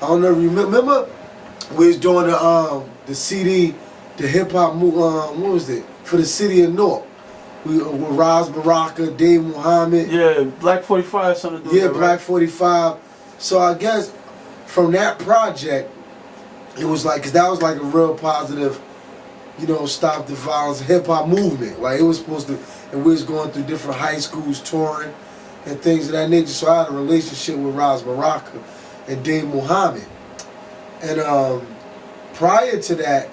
don't know if you remember we was doing the CD, the hip hop what was it? For the city of Newark. We with Raz Baraka, Dave Muhammad. Yeah, Black 45 something to do Yeah, with that, Black right? 45. So I guess from that project, it was like, cause that was like a real positive, you know, stop the violence hip hop movement. Like it was supposed to, and we was going through different high schools touring and things of that nature. So I had a relationship with Raz Baraka and Dave Muhammad. And prior to that,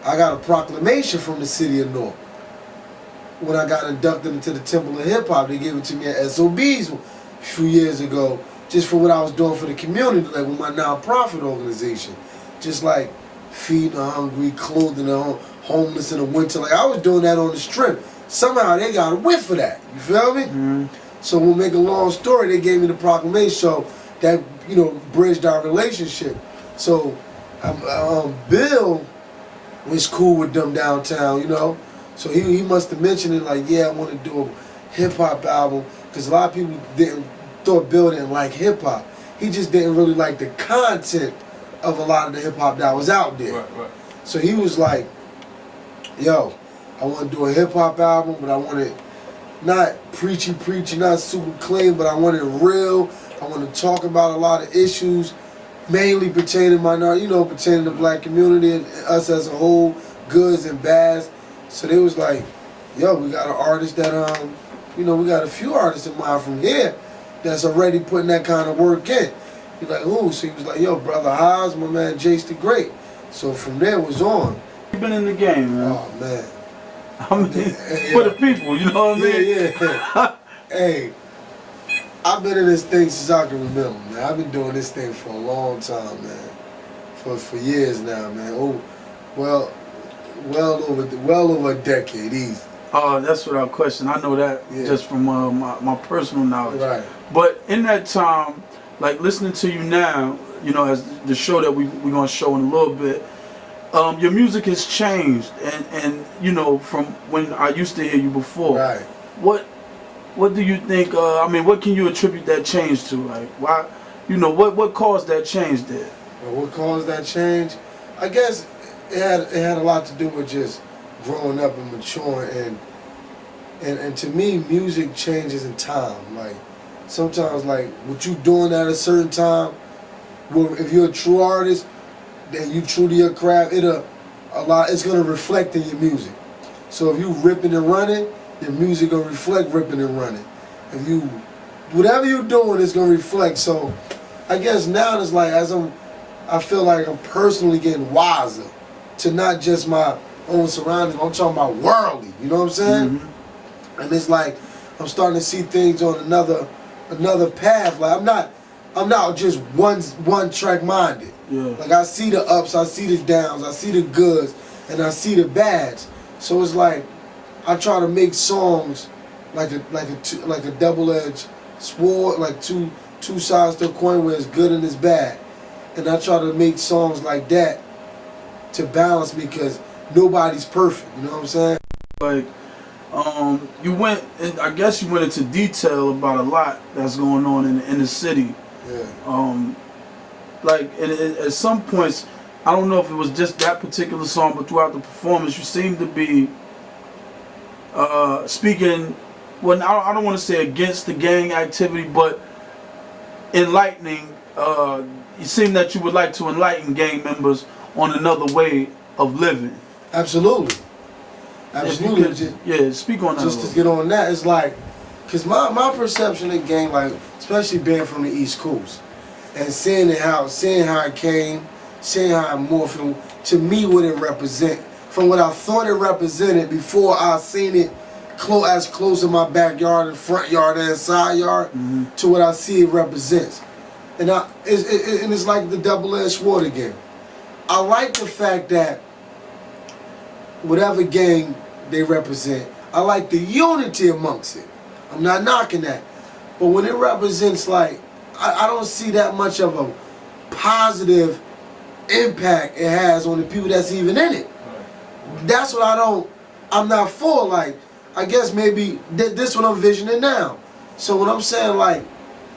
I got a proclamation from the city of Newark. When I got inducted into the Temple of Hip Hop, they gave it to me at SOBs a few years ago, just for what I was doing for the community, like with my nonprofit organization. Just like feeding the hungry, clothing the homeless in the winter. Like I was doing that on the strip. Somehow they got a whiff of that. You feel me? Mm-hmm. So we'll make a long story, they gave me the proclamation, so that, you know, bridged our relationship. So Bill was cool with them downtown, you know. So he must have mentioned it like, yeah, I want to do a hip hop album, because a lot of people thought Bill didn't like hip hop. He just didn't really like the content of a lot of the hip hop that was out there. Right. So he was like, yo, I want to do a hip hop album, but I want it not preachy, not super clean, but I want it real. I want to talk about a lot of issues, mainly pertaining to minority, you know, pertaining to the black community and us as a whole, goods and bads. So they was like, yo, we got an artist that, you know, we got a few artists in mind from here that's already putting that kind of work in. He's like, ooh, so he was like, yo, Brother Haas, my man Jace the Great. So from there it was on. You've been in the game, man. Oh, man. I mean, for the people, you know what I mean? Yeah. Hey, I've been in this thing since I can remember, man. I've been doing this thing for a long time, man. For years now, man. Oh, well over a decade, easy. Oh, that's without question. I know that just from my personal knowledge. Right. But in that time, like listening to you now, you know, as the show that we're gonna show in a little bit, your music has changed, and you know, from when I used to hear you before. Right. What do you think? I mean, what can you attribute that change to? Like, why? You know, what caused that change there? Well, what caused that change? I guess it had a lot to do with just growing up and maturing, and to me, music changes in time. Like sometimes, like what you doing at a certain time, well, if you're a true artist, then you true to your craft, it's gonna reflect in your music. So if you ripping and running, your music gonna reflect ripping and running. If you, whatever you're doing, it's gonna reflect. So I guess now it's like I feel like I'm personally getting wiser to not just my own surroundings. I'm talking about worldly. You know what I'm saying? Mm-hmm. And it's like I'm starting to see things on another path. Like I'm not just one track minded. Yeah. Like I see the ups, I see the downs, I see the goods, and I see the bads. So it's like I try to make songs like a double-edged sword, like two sides to a coin where it's good and it's bad. And I try to make songs like that to balance me, because nobody's perfect. You know what I'm saying? Like, you went, and I guess you went into detail about a lot that's going on in the city. Yeah. Like, and at some points, I don't know if it was just that particular song, but throughout the performance, you seem to be speaking, well, I don't want to say against the gang activity, but enlightening. It seemed that you would like to enlighten gang members on another way of living. Absolutely. Absolutely. Yeah, speak on that. Just to get on that, it's like, because my perception of gang, like, especially being from the East Coast, and seeing how it came, seeing how it morphed, to me what it represent, from what I thought it represented before I seen it as close in my backyard and front yard and side yard, to what I see it represents. And it's like the double-edged sword again. I like the fact that whatever gang they represent, I like the unity amongst it. I'm not knocking that. But when it represents, like, I don't see that much of a positive impact it has on the people that's even in it. That's what I'm not for. Like, I guess maybe this what I'm visioning now. So when I'm saying, like,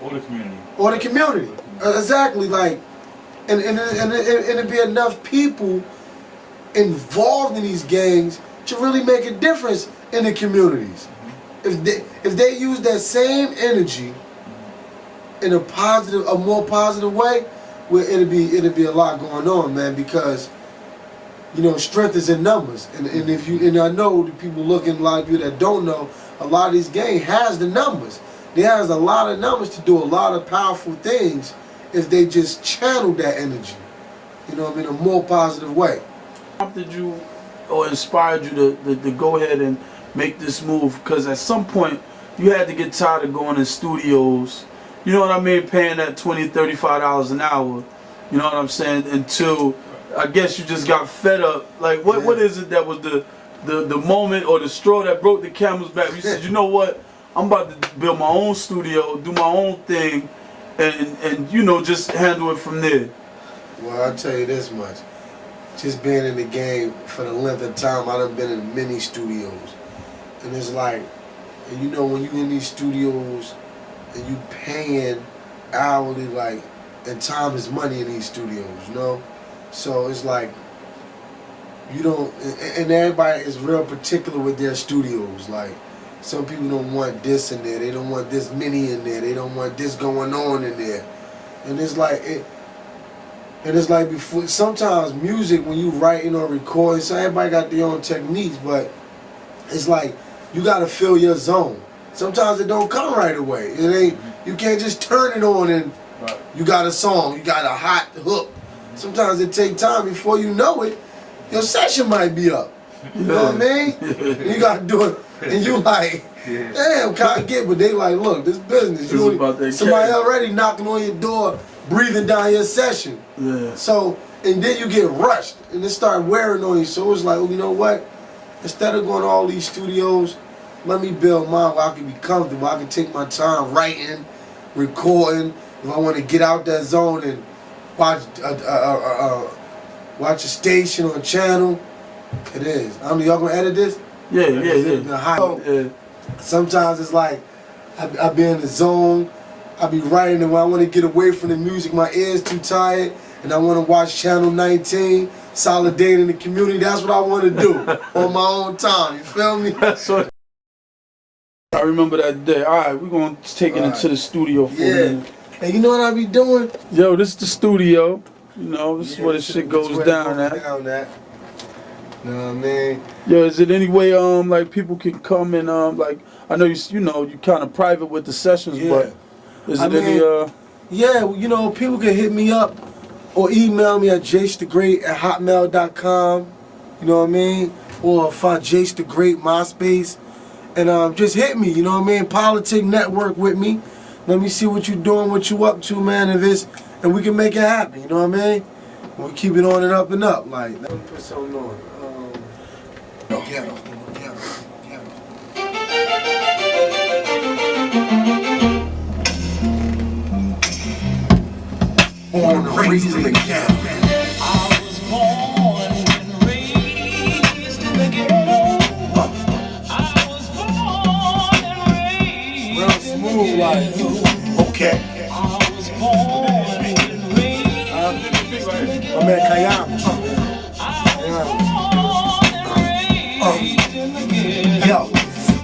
or the community. Or the community. Exactly. Like, and it'd be enough people involved in these gangs to really make a difference in the communities. If they use that same energy in a more positive way, well, it'd be a lot going on, man. Because strength is in numbers, and I know the people looking, a lot of people that don't know, a lot of these gangs has the numbers. They has a lot of numbers to do a lot of powerful things if they just channel that energy, in a more positive way. Prompted you or inspired you to go ahead and make this move? Because at some point you had to get tired of going in studios, you know what I mean, paying that $20, $35 an hour, you know what I'm saying, until I guess you just got fed up. Like what is it that was the moment or the straw that broke the camel's back? You said, you know what, I'm about to build my own studio, do my own thing, and just handle it from there. Well, I'll tell you this much. Just being in the game for the length of time, I done been in many studios. And it's like, when you in these studios and you paying hourly, like, and time is money in these studios, So it's like, you don't, and everybody is real particular with their studios. Like, some people don't want this in there, they don't want this many in there, they don't want this going on in there. And it's like, before, sometimes music, when you writing or recording, so everybody got their own techniques, but it's like, you gotta feel your zone. Sometimes it don't come right away. It ain't, you can't just turn it on and you got a song, you got a hot hook. Sometimes it take time before you know it, your session might be up. You know what I mean? You gotta do it, and you like, damn, can't get, but they like, look, this business. Somebody already knocking on your door, breathing down your session. Yeah. So, and then you get rushed, and it start wearing on you. So it's like, well, you know what? Instead of going to all these studios, let me build mine where I can be comfortable. I can take my time writing, recording. If I want to get out that zone and watch a station or a channel, it is. I mean, y'all gonna edit this? Yeah. Sometimes it's like I be in the zone. I be writing, and when I want to get away from the music, my ears too tired, and I want to watch Channel 19, Solidarity in the community. That's what I want to do on my own time. You feel me? That's what I remember that day. All right, we're gonna take it into the studio for a minute. And you know what I be doing? Yo, this is the studio. This is where the shit goes down at. You know what I mean? Yo, is it any way like people can come and like, I know you kind of private with the sessions, but is it any Yeah, people can hit me up or email me at jacethegreat@hotmail.com. You know what I mean? Or find Jace the Great MySpace, and just hit me. You know what I mean? Politic network with me. Let me see what you doing, what you up to, man. And we can make it happen. You know what I mean? We keep it on and up and up. Like, let me put something on. Ghetto. Born and raised in the ghetto. I was born and raised in the ghetto. I was born and raised Real smooth, like. Okay. I was born and raised in the ghetto. I'm at Kayama. Yo,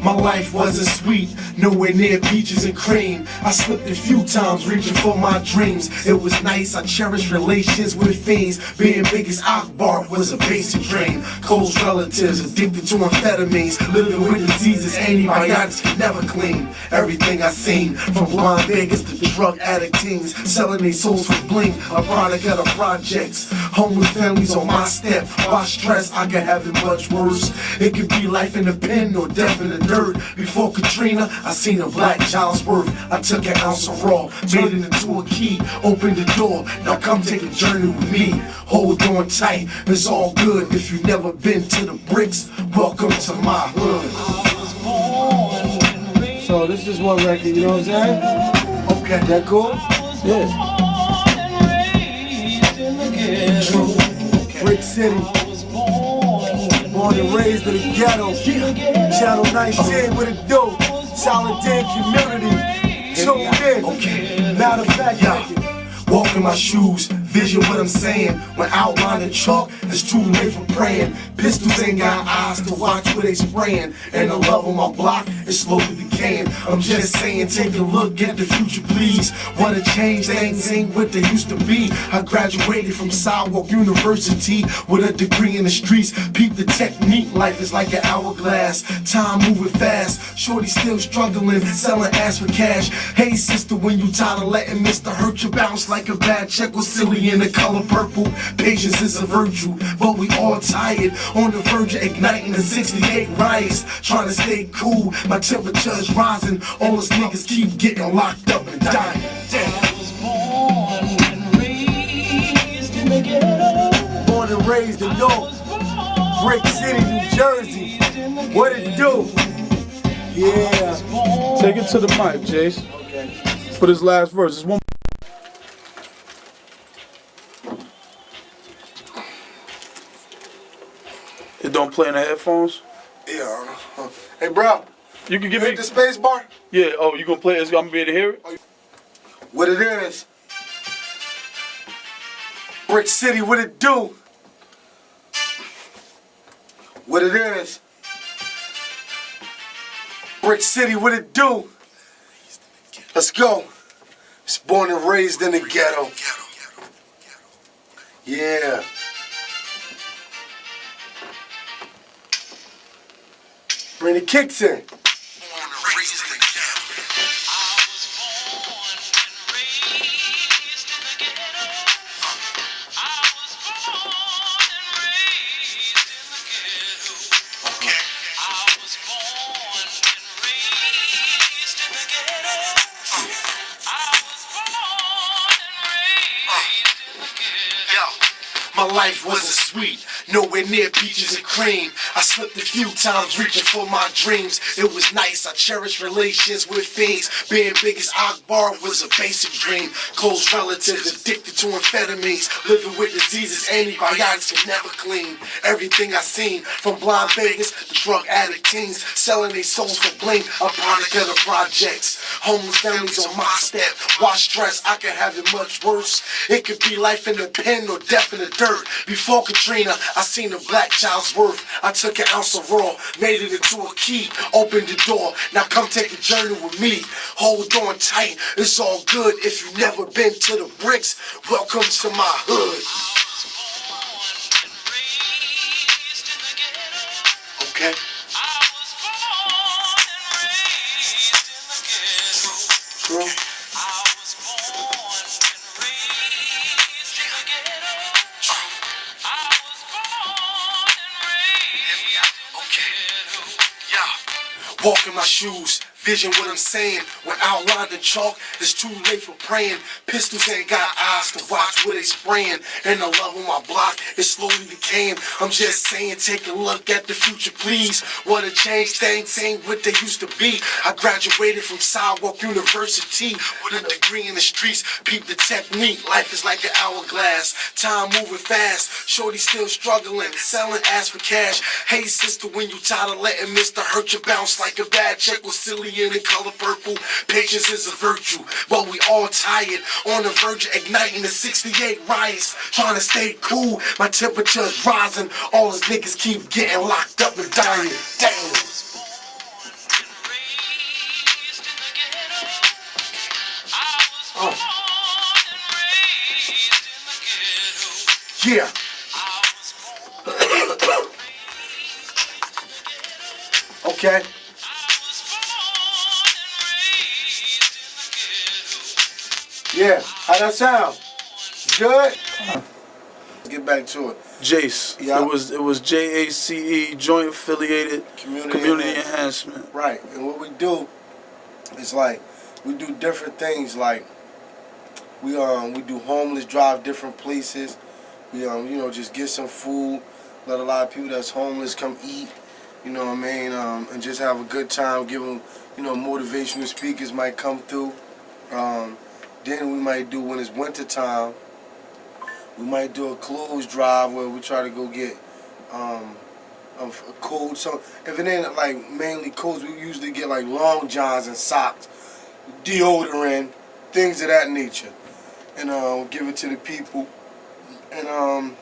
my life wasn't sweet, nowhere near peaches and cream. I slipped a few times reaching for my dreams. It was nice, I cherished relations with fiends. Being big as Akbar was a basic dream. Close relatives addicted to amphetamines, living with diseases antibiotics can never clean. Everything I seen, from blind beggars to drug addict teens, selling their souls for bling, a product of the projects. Homeless families on my step, why stress? I could have it much worse. It could be life in the pen or death in the dirt. Before Katrina, I seen a black child's worth. I took an ounce of raw, made it into a key, opened the door. Now come take a journey with me. Hold on tight, it's all good. If you've never been to the bricks, welcome to my hood. So this is one record, you know what I'm saying? Okay, that cool? Yeah. True. Brick City. Born and raised in the ghetto. Channel 19 with a dope. Solidarity community. Tuned in. Matter of fact, Walk in my shoes, Vision what I'm saying. When outlining chalk, it's too late for praying. Pistols ain't got eyes to watch where they spraying. And the love on my block is slowly decaying. I'm just saying, take a look at the future, please. What a change, things ain't what they used to be. I graduated from Sidewalk University with a degree in the streets. Peep the technique, life is like an hourglass. Time moving fast, shorty still struggling, selling ass for cash. Hey sister, when you tired of letting Mr. Hurt you bounce like a bad check was silly in the color purple. Patience is a virtue, but we all tired, on the verge of igniting the 68 riots. Trying to stay cool, my temperature is rising. All us niggas keep getting locked up and dying. I was born and raised in the ghetto. Born and raised in York, Brick City, New Jersey. What it do? Yeah. Take it to the mic, Jace. Okay. For this last verse. It's one. It don't play in the headphones? Yeah. Hey, bro. You can give You me hit the space bar? Yeah, oh, you gonna play it? I'm gonna be able to hear it? What it is? Brick City, what it do? What it is? Brick City, what it do? Let's go. It's born and raised in the ghetto. Yeah. Bring the kicks in. My life wasn't sweet, nowhere near peaches and cream. I slipped a few times reaching for my dreams. It was nice, I cherished relations with fiends. Being big as Akbar was a basic dream. Close relatives addicted to amphetamines. Living with diseases antibiotics can never clean. Everything I seen, from blind beggars to drug addict kings, selling their souls for bling, a product of the projects. Homeless families on my step, watch stress, I could have it much worse. It could be life in the pen or death in the dirt. Before Katrina, I seen a black child's worth. I took an ounce of raw, made it into a key, opened the door. Now come take a journey with me. Hold on tight, it's all good. If you've never been to the bricks, welcome to my hood. Okay. True. Walk in my shoes, vision what I'm saying. When outlined in chalk, it's too late for praying. Pistols ain't got eyes to watch where they spraying. And the love on my block is slowly decaying. I'm just saying, take a look at the future, please. What a change, things ain't what they used to be. I graduated from Sidewalk University with a degree in the streets. Peep the technique, life is like an hourglass. Time moving fast, shorty still struggling, selling ass for cash. Hey sister, when you tired of letting Mr. Hurt you bounce like a bad check was silly in the color purple. Patience is a virtue, but we all tired, on the verge of igniting the 68 riots. Trying to stay cool, my temperature is rising. All us niggas keep getting locked up and dying. Damn. Oh. Yeah. Okay. Yeah, how that sound? Good? Let's get back to it. Jace. Yeah. It was JACE, Joint Affiliated Community Enhancement. Right, and what we do is like we do different things. Like we do homeless drive different places. We just get some food, let a lot of people that's homeless come eat. You know what I mean? And just have a good time. Give them, motivational speakers might come through. Then we might do, when it's winter time, we might do a clothes drive where we try to go get a coat. So if it ain't like mainly coats, we usually get like long johns and socks, deodorant, things of that nature, and give it to the people. and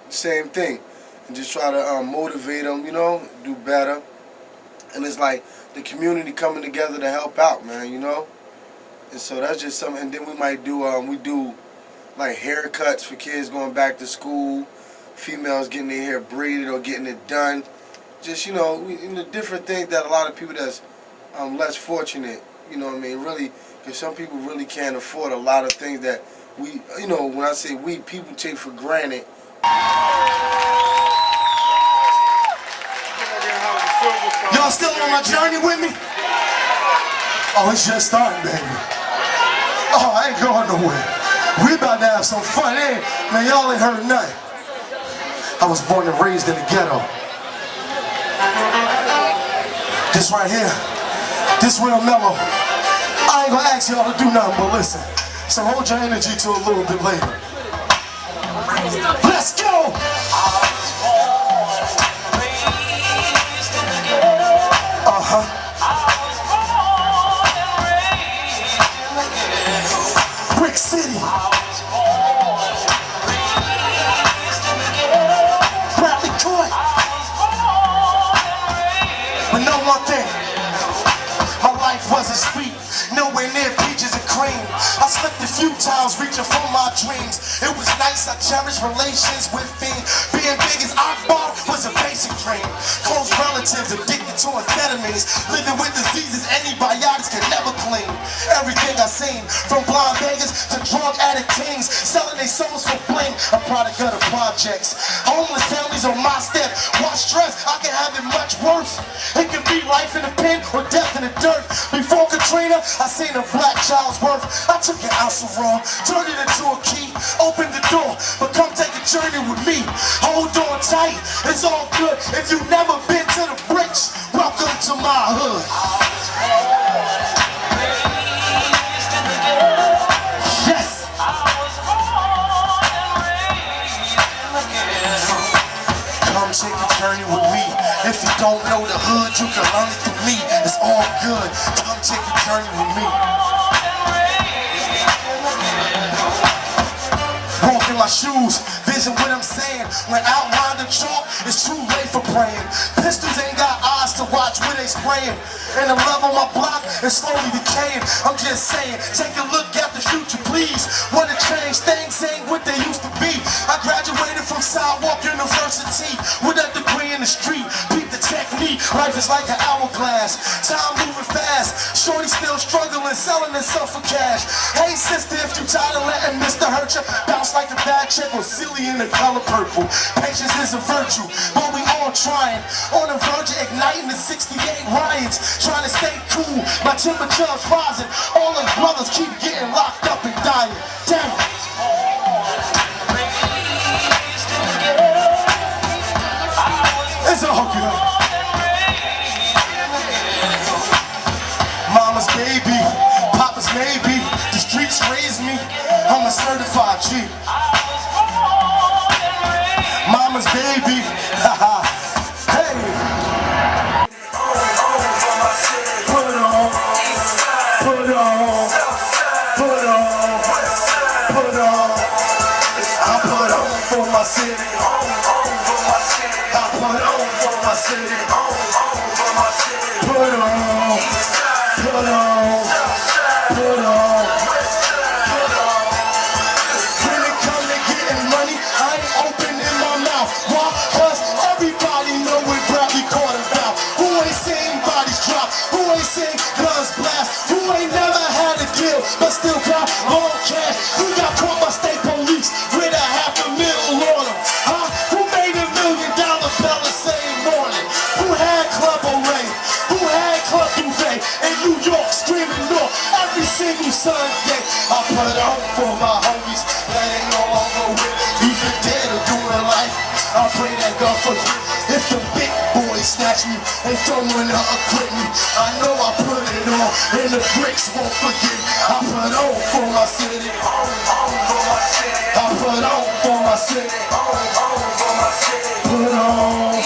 same thing, and just try to motivate them, you know, do better. And it's like the community coming together to help out, man, you know. And so that's just something. And then we might do we do like haircuts for kids going back to school, females getting their hair braided or getting it done. Just, you know, different things that a lot of people that's less fortunate, you know what I mean, really, because some people really can't afford a lot of things that we, you know, when I say we, people take for granted. Y'all still on my journey with me? Oh, it's just starting, baby. Oh, I ain't going nowhere. We about to have some fun, ain't man, y'all ain't heard nothing. I was born and raised in the ghetto. This right here, this real mellow. I ain't gonna ask y'all to do nothing but listen. So hold your energy till a little bit later. Let's go! Brick City. Bradley Court. But know one thing, my life wasn't sweet, nowhere near peaches and cream. I slipped a few times reaching for my dreams. It was nice, I cherished relations with fiends. Being big as Akbar was a basic dream. Close relatives addicted to amphetamines, living with diseases antibiotics can never clean. Everything I seen, from blind beggars to drug addict teens, selling their souls for bling, a product of the projects. Homeless families on my step, watch stress, I can have it much worse. It could be life in the pen or death in the dirt. Before Katrina, I seen a black child's worth. I took an ounce of raw, turned it into a key, opened the door, but come take a journey with me. Hold on tight, it's all good. If you've never been to the bricks, welcome to my hood. Yes. Come take a journey with me. If you don't know the hood, you can learn it from me. It's all good. Come take a journey with me. Walk in my shoes, vision what I'm saying. When outline the chalk, it's too late for praying. Pistols ain't got eyes to watch where they spraying. And the love on my block is slowly decaying. I'm just saying, take a look at the future, please. Wanna change things ain't what they used to be. I graduated from Sidewalk University with a degree in the street. Beat the technique, life is like an hourglass. Time moving fast, shorty still struggling, selling herself for cash. Hey sister, if you tired of letting Mr. hurt you, bounce like a bad chick or silly in the color purple. Patience is a virtue, but we all trying. On the verge of igniting the 68 riots, trying to stay cool, my temperature's rising. All us brothers keep getting locked up and dying. Damn it. It's all good. Mama's baby, Papa's maybe. The streets raised me, I'm a certified G. Mama's baby, haha. Hey. Put on, put on, put on, put on. I put on for my city. I put on for my city. Put on, put on, put on. When it come to getting money, I ain't opening my mouth. Why? Cause everybody know what Bradley Court about. Who ain't seen bodies drop? Who ain't seen guns blast? Who ain't never had a deal but still got long cash? Who got caught by state police with $500,000 on them? Huh? Who made $1 million bill the same morning? Who had Club O'Ray? Who had Club Duvet in New York screaming north every single Sunday? I put on for my homies that ain't no longer with, either dead or doing life. I pray that God forgive. If the big boys snatch me and throw in the equipment, I know I put it on and the bricks won't forget. I put on for my city. I put on for my city. Put on.